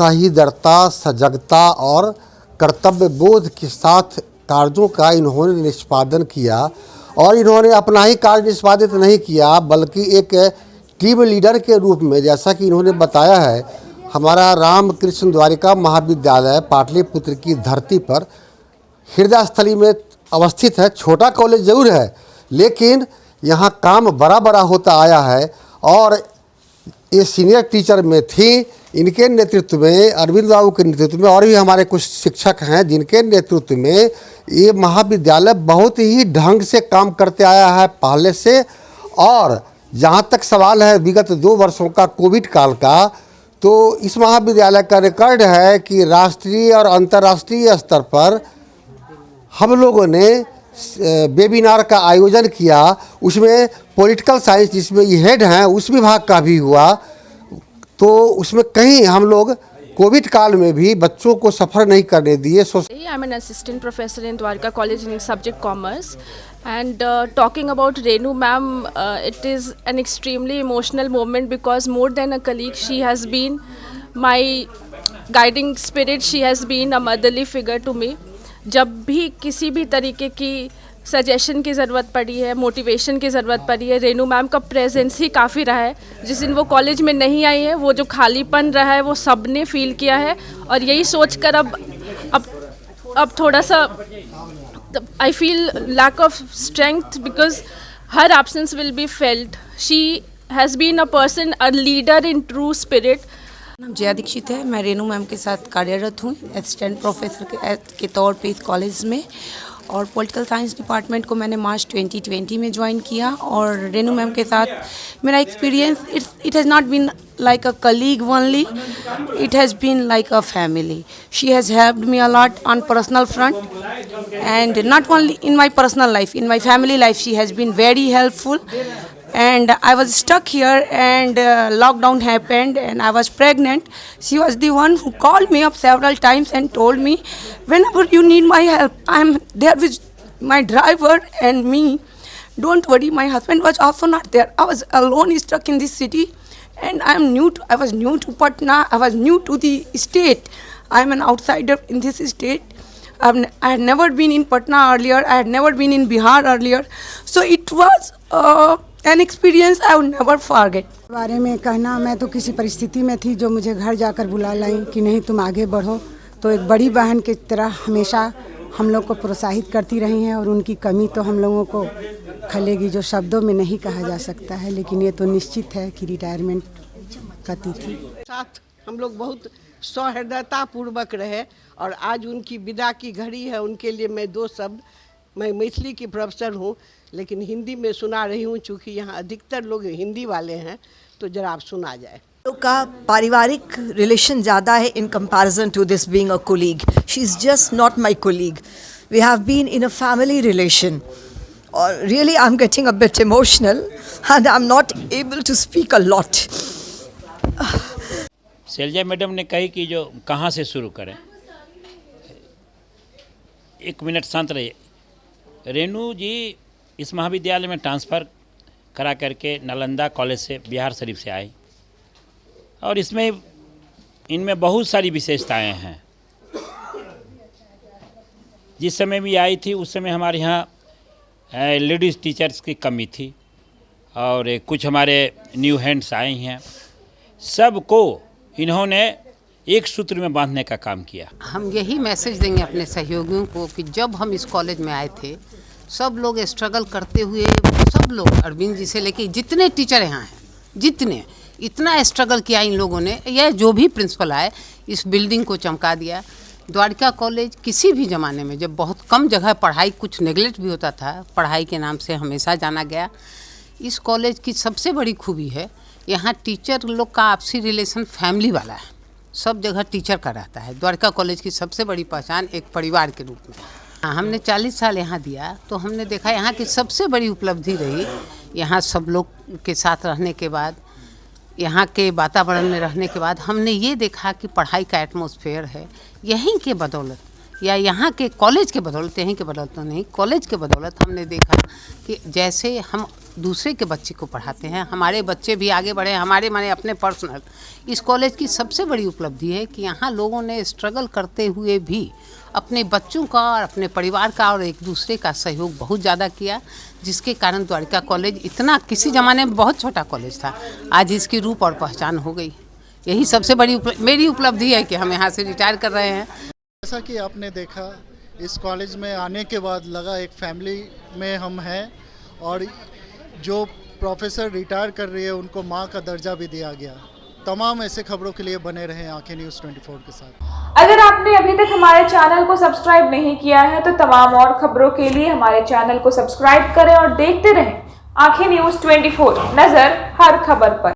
सहीदरता, सजगता और कर्तव्य बोध के साथ कार्यों का इन्होंने निष्पादन किया। और इन्होंने अपना ही कार्य निष्पादित नहीं किया बल्कि एक टीम लीडर के रूप में, जैसा कि इन्होंने बताया है, हमारा रामकृष्ण द्वारिका महाविद्यालय पाटलिपुत्र की धरती पर हृदय स्थली में अवस्थित है। छोटा कॉलेज जरूर है लेकिन यहाँ काम बड़ा बड़ा होता आया है। और ये सीनियर टीचर में थी, इनके नेतृत्व में, अरविंद बाबू के नेतृत्व में, और भी हमारे कुछ शिक्षक हैं जिनके नेतृत्व में ये महाविद्यालय बहुत ही ढंग से काम करते आया है पहले से। और जहाँ तक सवाल है विगत 2 वर्षों का कोविड काल का, तो इस महाविद्यालय का रिकॉर्ड है कि राष्ट्रीय और अंतर्राष्ट्रीय स्तर पर हम लोगों ने वेबिनार का आयोजन किया। उसमें पॉलिटिकल साइंस, जिसमें ये हेड हैं, उस विभाग का भी हुआ। तो उसमें कहीं हम लोग कोविड काल में भी बच्चों को सफ़र नहीं करने दिए। I am an assistant professor in Dwarka college in subject commerce and talking about Renu ma'am, it is an extremely emotional moment because more than a colleague, she has been my guiding spirit, she has been a motherly figure to me. जब भी किसी भी तरीके की suggestion की ज़रूरत पड़ी है, मोटिवेशन की ज़रूरत पड़ी है, रेनू मैम का प्रेजेंस ही काफ़ी रहा है। जिस दिन वो कॉलेज में नहीं आई है, वो जो खालीपन रहा है वो सब ने फील किया है। और यही सोचकर अब थोड़ा सा I feel lack of strength because her absence will be felt. She has been a person, a leader in true spirit. नाम जया दीक्षित है। मैं रेनू मैम के साथ कार्यरत हूँ असिस्टेंट प्रोफेसर के तौर पे इस कॉलेज में। और पॉलिटिकल साइंस डिपार्टमेंट को मैंने मार्च 2020 में ज्वाइन किया। और रेनू मैम के साथ मेरा experience it has not been like a colleague only, it has been like a family. She has helped me a lot on personal front, and not only in my personal life, in my family life she has been very helpful. And I was stuck here and lockdown happened and I was pregnant. She was the one who called me up several times and told me, whenever you need my help, I'm there with my driver and me. Don't worry, my husband was also not there. I was alone stuck in this city. And I was new to Patna, I was new to the state. I am an outsider in this state. I had never been in Patna earlier, I had never been in Bihar earlier. So it was an experience I would never forget. बारे में कहना, मैं तो किसी परिस्थिति में थी जो मुझे घर जाकर बुला लाई कि नहीं तुम आगे बढ़ो। तो एक बड़ी बहन की तरह हमेशा हम लोग को प्रोत्साहित करती रही हैं। और उनकी कमी तो हम लोगों को खलेगी जो शब्दों में नहीं कहा जा सकता है। लेकिन ये तो निश्चित है कि रिटायरमेंट का तिथि साथ हम लोग बहुत सौहार्दता पूर्वक रहे। और आज उनकी विदा की घड़ी है। उनके लिए मैं 2 शब्द, मैं मैथिली की प्रोफेसर हूँ लेकिन हिंदी में सुना रही हूँ, चूँकि यहाँ अधिकतर लोग हिंदी वाले हैं, तो ज़रा आप सुना जाए। का पारिवारिक रिलेशन ज़्यादा है in comparison to this being a colleague. She is just not my colleague, we have been in a family relation. और really I am getting a bit emotional and I am not able to speak a lot. Shailaja madam ने कही कि जो कहाँ से शुरू करें। 1 minute शांत रहिए। रेनू जी इस महाविद्यालय में ट्रांसफ़र करा करके नालंदा कॉलेज से बिहार शरीफ से आई और इनमें बहुत सारी विशेषताएं हैं। जिस समय भी आई थी उस समय हमारे यहाँ लेडीज़ टीचर्स की कमी थी और कुछ हमारे न्यू हैंड्स आए हैं। सबको इन्होंने एक सूत्र में बांधने का काम किया। हम यही मैसेज देंगे अपने सहयोगियों को कि जब हम इस कॉलेज में आए थे सब लोग स्ट्रगल करते हुए, सब लोग अरविंद जी से लेके जितने टीचर यहाँ हैं, जितने इतना स्ट्रगल किया इन लोगों ने। यह जो भी प्रिंसिपल आए इस बिल्डिंग को चमका दिया। द्वारका कॉलेज किसी भी ज़माने में जब बहुत कम जगह पढ़ाई कुछ नेगलेक्ट भी होता था, पढ़ाई के नाम से हमेशा जाना गया। इस कॉलेज की सबसे बड़ी खूबी है यहाँ टीचर लोग का आपसी रिलेशन फैमिली वाला है। सब जगह टीचर का रहता है। द्वारका कॉलेज की सबसे बड़ी पहचान एक परिवार के रूप में। हमने 40 साल यहाँ दिया तो हमने देखा यहाँ की सबसे बड़ी उपलब्धि रही यहाँ सब लोग के साथ रहने के बाद, यहाँ के वातावरण में रहने के बाद हमने ये देखा कि पढ़ाई का एटमॉस्फेयर है यहीं के बदौलत या यहाँ के कॉलेज के बदौलत, यहीं के बदौलत तो नहीं, कॉलेज के बदौलत हमने देखा कि जैसे हम दूसरे के बच्चे को पढ़ाते हैं, हमारे बच्चे भी आगे बढ़े, हमारे माने अपने पर्सनल। इस कॉलेज की सबसे बड़ी उपलब्धि है कि यहाँ लोगों ने स्ट्रगल करते हुए भी अपने बच्चों का और अपने परिवार का और एक दूसरे का सहयोग बहुत ज़्यादा किया, जिसके कारण द्वारिका कॉलेज इतना, किसी ज़माने में बहुत छोटा कॉलेज था, आज इसकी रूप और पहचान हो गई। यही सबसे बड़ी मेरी उपलब्धि है कि हम यहाँ से रिटायर कर रहे हैं। जैसा कि आपने देखा, इस कॉलेज में आने के बाद लगा एक फैमिली में हम हैं, और जो प्रोफेसर रिटायर कर रही है उनको माँ का दर्जा भी दिया गया। तमाम ऐसे खबरों के लिए बने रहें आंखें न्यूज़ 24 के साथ। अगर आपने अभी तक हमारे चैनल को सब्सक्राइब नहीं किया है तो तमाम और खबरों के लिए हमारे चैनल को सब्सक्राइब करें और देखते रहें आंखें न्यूज़ 24, नजर हर खबर पर।